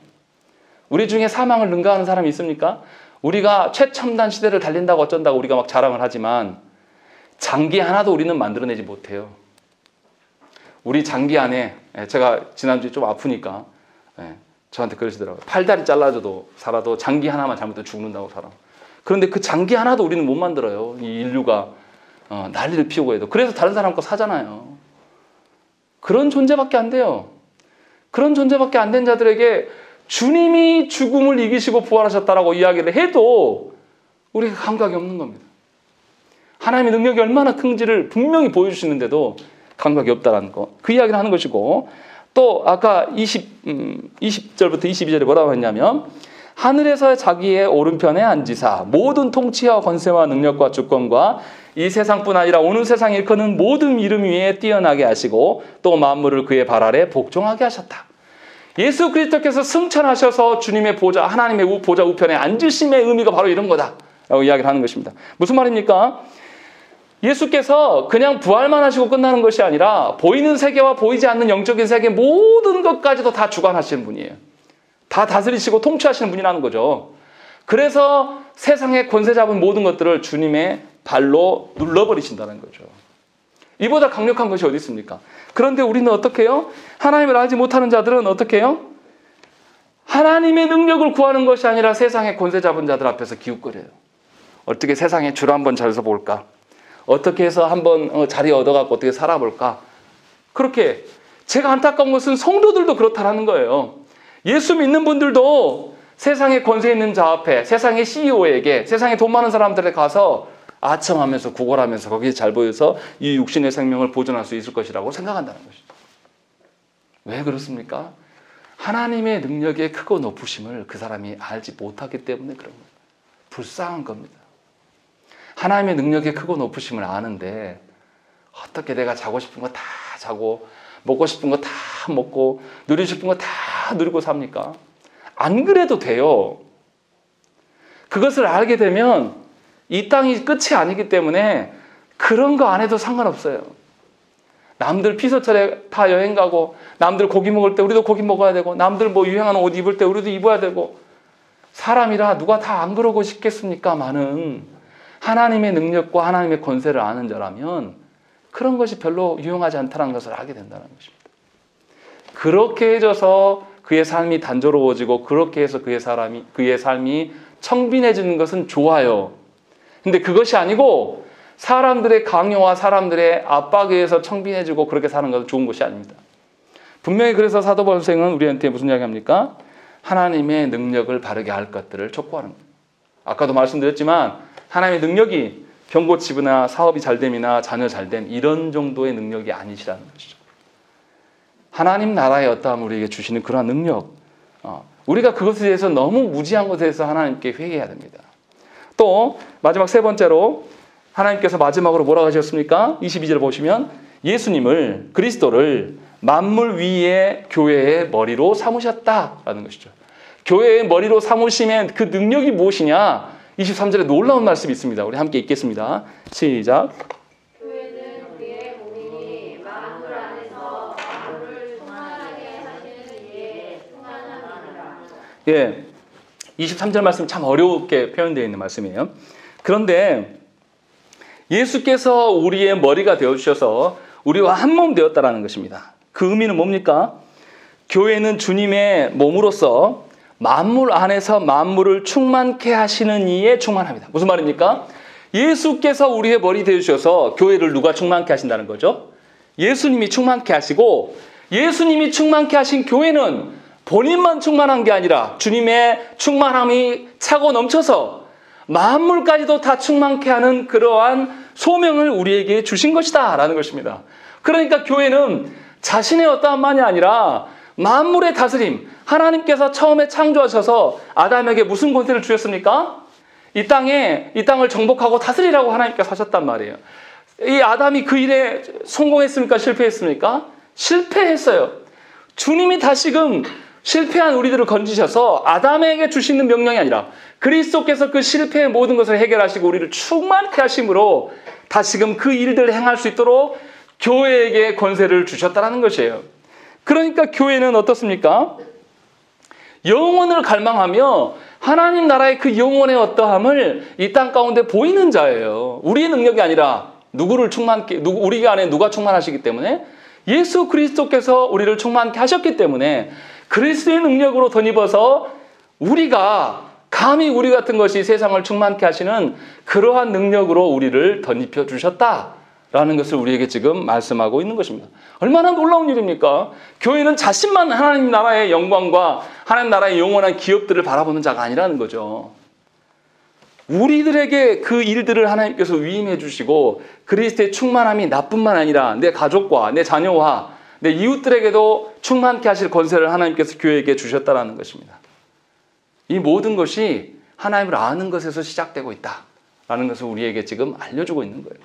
우리 중에 사망을 능가하는 사람이 있습니까? 우리가 최첨단 시대를 달린다고 어쩐다고 우리가 막 자랑을 하지만 장기 하나도 우리는 만들어내지 못해요. 우리 장기 안에, 제가 지난주에 좀 아프니까 저한테 그러시더라고요. 팔다리 잘라줘도 살아도 장기 하나만 잘못되면 죽는다고 살아. 그런데 그 장기 하나도 우리는 못 만들어요. 이 인류가 난리를 피우고 해도. 그래서 다른 사람 거 사잖아요. 그런 존재밖에 안 돼요. 그런 존재밖에 안 된 자들에게 주님이 죽음을 이기시고 부활하셨다라고 이야기를 해도 우리가 감각이 없는 겁니다. 하나님의 능력이 얼마나 큰지를 분명히 보여주시는데도 감각이 없다는 거. 그 이야기를 하는 것이고 또 아까 20절부터 22절에 뭐라고 했냐면 하늘에서 자기의 오른편에 앉으사 모든 통치와 권세와 능력과 주권과 이 세상뿐 아니라 오는 세상에 일컫는 모든 이름 위에 뛰어나게 하시고 또 만물을 그의 발 아래 복종하게 하셨다. 예수 그리스도께서 승천하셔서 주님의 보좌, 하나님의 보좌 우편에 앉으심의 의미가 바로 이런 거다라고 이야기를 하는 것입니다. 무슨 말입니까? 예수께서 그냥 부활만 하시고 끝나는 것이 아니라 보이는 세계와 보이지 않는 영적인 세계 모든 것까지도 다 주관하시는 분이에요. 다 다스리시고 통치하시는 분이라는 거죠. 그래서 세상의 권세 잡은 모든 것들을 주님의 발로 눌러버리신다는 거죠. 이보다 강력한 것이 어디 있습니까? 그런데 우리는 어떻게 해요? 하나님을 알지 못하는 자들은 어떻게 해요? 하나님의 능력을 구하는 것이 아니라 세상의 권세 잡은 자들 앞에서 기웃거려요. 어떻게 세상에 줄 한번 잘 서볼까? 어떻게 해서 한번 자리 얻어갖고 어떻게 살아볼까? 그렇게 제가 안타까운 것은 성도들도 그렇다라는 거예요. 예수 믿는 분들도 세상에 권세 있는 자 앞에, 세상의 CEO에게, 세상에 돈 많은 사람들에 가서 아첨하면서 구걸하면서 거기에 잘 보여서 이 육신의 생명을 보존할 수 있을 것이라고 생각한다는 것이죠. 왜 그렇습니까? 하나님의 능력의 크고 높으심을 그 사람이 알지 못하기 때문에 그런 거예요. 불쌍한 겁니다. 하나님의 능력의 크고 높으심을 아는데 어떻게 내가 자고 싶은 거 다 자고 먹고 싶은 거 다 먹고 누리고 싶은 거 다 누리고 삽니까? 안 그래도 돼요. 그것을 알게 되면 이 땅이 끝이 아니기 때문에 그런 거 안 해도 상관없어요. 남들 피서철에 다 여행 가고, 남들 고기 먹을 때 우리도 고기 먹어야 되고, 남들 뭐 유행하는 옷 입을 때 우리도 입어야 되고, 사람이라 누가 다 안 그러고 싶겠습니까마는 하나님의 능력과 하나님의 권세를 아는 자라면 그런 것이 별로 유용하지 않다는 것을 알게 된다는 것입니다. 그렇게 해줘서 그의 삶이 단조로워지고, 그렇게 해서 그의 삶이 청빈해지는 것은 좋아요. 근데 그것이 아니고 사람들의 강요와 사람들의 압박에 의해서 청빈해지고 그렇게 사는 것은 좋은 것이 아닙니다. 분명히 그래서 사도 바울 선생은 우리한테 무슨 이야기합니까? 하나님의 능력을 바르게 할 것들을 촉구하는 거예요. 아까도 말씀드렸지만 하나님의 능력이 병 고치거나 사업이 잘됨이나 자녀 잘됨 이런 정도의 능력이 아니시라는 것이죠. 하나님 나라의 어떠함 우리에게 주시는 그러한 능력, 우리가 그것에 대해서 너무 무지한 것에 대해서 하나님께 회개해야 됩니다. 또 마지막 세 번째로 하나님께서 마지막으로 뭐라고 하셨습니까? 22절 보시면 예수님을, 그리스도를 만물 위에 교회의 머리로 삼으셨다라는 것이죠. 교회의 머리로 삼으시면 그 능력이 무엇이냐? 23절에 놀라운 말씀이 있습니다. 우리 함께 읽겠습니다. 시작. 교회는 그의 몸이니 만물 안에서 만물을 충만하게 하시는 이의 충만함이니라. 예, 23절 말씀 참 어렵게 표현되어 있는 말씀이에요. 그런데 예수께서 우리의 머리가 되어주셔서 우리와 한 몸 되었다라는 것입니다. 그 의미는 뭡니까? 교회는 주님의 몸으로서 만물 안에서 만물을 충만케 하시는 이에 충만합니다. 무슨 말입니까? 예수께서 우리의 머리 되어주셔서 교회를 누가 충만케 하신다는 거죠? 예수님이 충만케 하시고, 예수님이 충만케 하신 교회는 본인만 충만한 게 아니라 주님의 충만함이 차고 넘쳐서 만물까지도 다 충만케 하는 그러한 소명을 우리에게 주신 것이다 라는 것입니다. 그러니까 교회는 자신의 어떠함만이 아니라 만물의 다스림, 하나님께서 처음에 창조하셔서 아담에게 무슨 권세를 주셨습니까? 이 땅을 정복하고 다스리라고 하나님께서 하셨단 말이에요. 이 아담이 그 일에 성공했습니까? 실패했습니까? 실패했어요. 주님이 다시금 실패한 우리들을 건지셔서 아담에게 주시는 명령이 아니라 그리스도께서 그 실패의 모든 것을 해결하시고 우리를 충만케 하심으로 다시금 그 일들을 행할 수 있도록 교회에게 권세를 주셨다는 것이에요. 그러니까 교회는 어떻습니까? 영원을 갈망하며 하나님 나라의 그 영원의 어떠함을 이 땅 가운데 보이는 자예요. 우리의 능력이 아니라 우리 안에 누가 충만하시기 때문에 예수 그리스도께서 우리를 충만케 하셨기 때문에 그리스도의 능력으로 덧입어서 우리가 감히 우리 같은 것이 세상을 충만케 하시는 그러한 능력으로 우리를 덧입혀 주셨다라는 것을 우리에게 지금 말씀하고 있는 것입니다. 얼마나 놀라운 일입니까? 교회는 자신만 하나님 나라의 영광과 하나님 나라의 영원한 기업들을 바라보는 자가 아니라는 거죠. 우리들에게 그 일들을 하나님께서 위임해 주시고 그리스도의 충만함이 나뿐만 아니라 내 가족과 내 자녀와 내 이웃들에게도 충만케 하실 권세를 하나님께서 교회에게 주셨다는 것입니다. 이 모든 것이 하나님을 아는 것에서 시작되고 있다라는 것을 우리에게 지금 알려주고 있는 거예요.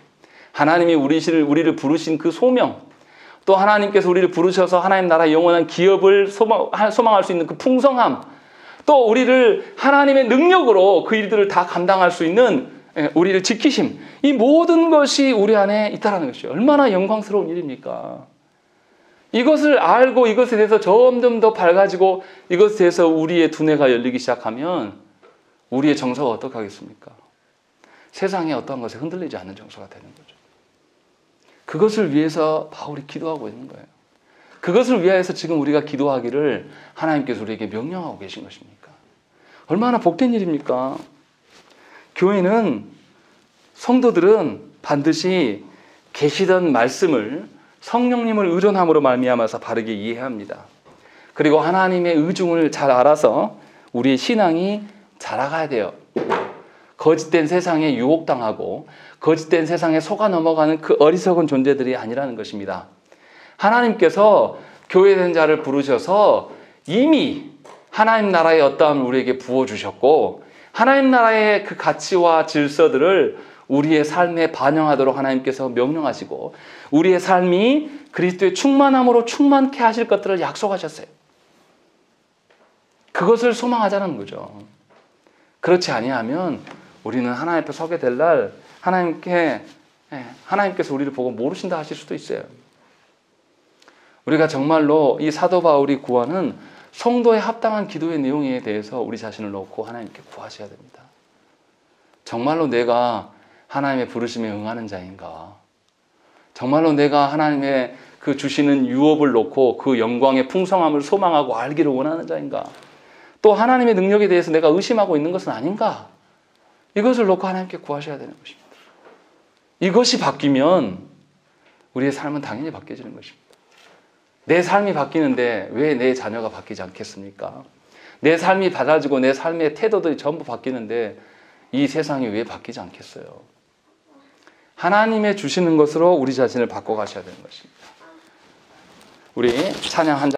하나님이 우리를 부르신 그 소명, 또 하나님께서 우리를 부르셔서 하나님 나라의 영원한 기업을 소망할 수 있는 그 풍성함, 또 우리를 하나님의 능력으로 그 일들을 다 감당할 수 있는 우리를 지키심, 이 모든 것이 우리 안에 있다는 것이죠. 얼마나 영광스러운 일입니까? 이것을 알고 이것에 대해서 점점 더 밝아지고 이것에 대해서 우리의 두뇌가 열리기 시작하면 우리의 정서가 어떻게 하겠습니까? 세상에 어떠한 것에 흔들리지 않는 정서가 되는 거죠. 그것을 위해서 바울이 기도하고 있는 거예요. 그것을 위하여서 지금 우리가 기도하기를 하나님께서 우리에게 명령하고 계신 것입니까? 얼마나 복된 일입니까? 교회는, 성도들은 반드시 계시던 말씀을 성령님을 의존함으로 말미암아서 바르게 이해해야 합니다. 그리고 하나님의 의중을 잘 알아서 우리의 신앙이 자라가야 돼요. 거짓된 세상에 유혹당하고 거짓된 세상에 속아 넘어가는 그 어리석은 존재들이 아니라는 것입니다. 하나님께서 교회된 자를 부르셔서 이미 하나님 나라의 어떠함을 우리에게 부어주셨고 하나님 나라의 그 가치와 질서들을 우리의 삶에 반영하도록 하나님께서 명령하시고 우리의 삶이 그리스도의 충만함으로 충만케 하실 것들을 약속하셨어요. 그것을 소망하자는 거죠. 그렇지 아니하면 우리는 하나님 앞에 서게 될 날 하나님께서 우리를 보고 모르신다 하실 수도 있어요. 우리가 정말로 이 사도 바울이 구하는 성도에 합당한 기도의 내용에 대해서 우리 자신을 놓고 하나님께 구하셔야 됩니다. 정말로 내가 하나님의 부르심에 응하는 자인가? 정말로 내가 하나님의 그 주시는 유업을 놓고 그 영광의 풍성함을 소망하고 알기를 원하는 자인가? 또 하나님의 능력에 대해서 내가 의심하고 있는 것은 아닌가? 이것을 놓고 하나님께 구하셔야 되는 것입니다. 이것이 바뀌면 우리의 삶은 당연히 바뀌어지는 것입니다. 내 삶이 바뀌는데 왜 내 자녀가 바뀌지 않겠습니까? 내 삶이 달라지고 내 삶의 태도들이 전부 바뀌는데 이 세상이 왜 바뀌지 않겠어요? 하나님의 주시는 것으로 우리 자신을 바꿔가셔야 되는 것입니다. 우리 찬양 한 장.